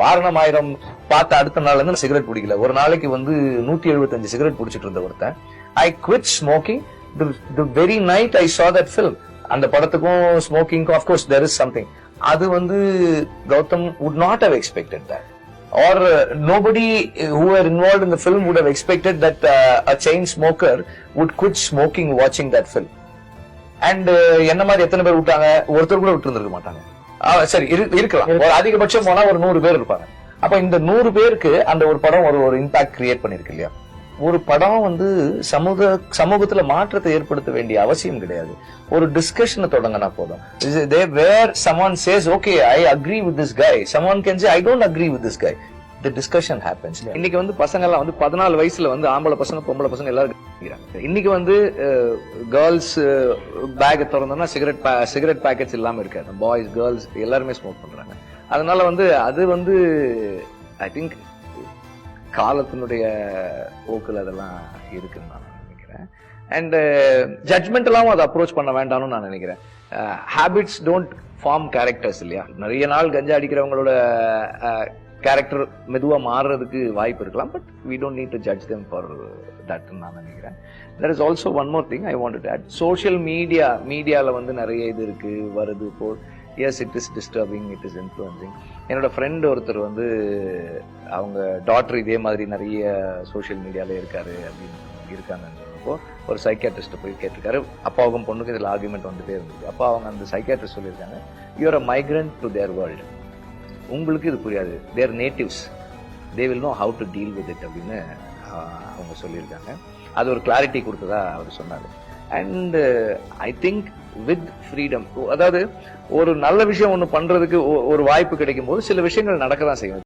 வாரணம் ஆயிரம் பார்த்த அடுத்த நாள்ல இருந்து சிகரெட் பிடிக்கல. ஒரு நாளைக்கு வந்து 175 சிகரெட் பிடிச்சிட்டு இருந்த ஒருத்தன். I quit smoking the very night I saw that film. அந்த படத்துக்கும் ஸ்மோக்கிங்க்கும் of course there is something. அது வந்து Gautham would not have expected that. Or nobody who were involved in the film would have expected that a chain smoker would quit smoking watching that film. And என்ன மாதிரி எத்தனை பேர் விட்டாங்க? ஒருத்தர் கூட விட்டு இருந்திருக்க மாட்டாங்க. சரி இருக்கலாம், ஒரு அதிகபட்சம் போனா ஒரு 100 பேர் இருப்பாங்க. அப்ப இந்த 100 பேருக்கு அந்த ஒரு படம் ஒரு இம்பாக்ட் கிரியேட் பண்ணிருக்கு இல்லையா? ஒரு படம் வந்து சமூகத்துல மாற்றத்தை ஏற்படுத்த வேண்டிய அவசியம் கிடையாது. ஒரு டிஸ்கஷனை தொடங்கினா போதும். Where someone says, okay, I agree with this guy. Someone can say, I don't agree with this guy. The discussion happens. இன்னைக்கு வந்து பசங்க எல்லாம் வந்து 14 வயசுல வந்து ஆம்பளை பசங்க பொம்பளை பசங்க எல்லாரும் இன்னைக்கு வந்து கேர்ள்ஸ் பேக் திறந்தோம்னா சிகரெட் பேக்கெட்ஸ் இல்லாம இருக்காது. பாய்ஸ் கேர்ள்ஸ் எல்லாருமே ஸ்மோக் பண்றாங்க. அதனால வந்து அது வந்து ஐ திங்க் காலத்தினுடைய போக்குல அதெல்லாம் இருக்குன்னு நான் நினைக்கிறேன். அண்ட் ஜட்மெண்டலாவும் அதை அப்ரோச் பண்ண வேண்டாம்னு நான் நினைக்கிறேன். ஹேபிட்ஸ் டோன்ட் ஃபார்ம் கேரக்டர்ஸ் இல்லையா? நிறைய நாள் கஞ்சா அடிக்கிறவங்களோட கேரக்டர் மெதுவா மாறுறதுக்கு வாய்ப்பு இருக்கலாம். But we don't need to judge them for that நான் நினைக்கிறேன். There is also one more thing I wanted to add. Social மீடியால வந்து நிறைய இது இருக்கு வருது போ. Yes, it is disturbing, it is influencing. என்னோட ஃப்ரெண்ட் ஒருத்தர் வந்து அவங்க டாக்டர் இதே மாதிரி நிறைய சோசியல் மீடியால இருக்காரு அப்படின்னு இருக்காங்கன்றப்போ ஒரு சைக்கியாட்ரிஸ்ட் போய் கேட்டிருக்காரு. அப்பாவுக்கும் பொண்ணுக்கு இதுல ஆர்குமெண்ட் வந்துட்டே இருந்தது. அப்போ அவங்க அந்த சைக்கியாட்ரிஸ்ட் சொல்லியிருக்காங்க, you are a migrant to their world. உங்களுக்கு இது புரியாது. Their natives, they will know how to deal with it அப்படின்னு அவங்க சொல்லியிருக்காங்க. அது ஒரு கிளாரிட்டி கொடுத்ததா அவர் சொன்னாரு. And I think with freedom, அதாவது ஒரு நல்ல விஷயம் ஒண்ணு பண்றதுக்கு ஒரு வாய்ப்பு கிடைக்கும் போது சில விஷயங்கள் நடக்க தான் செய்யும்.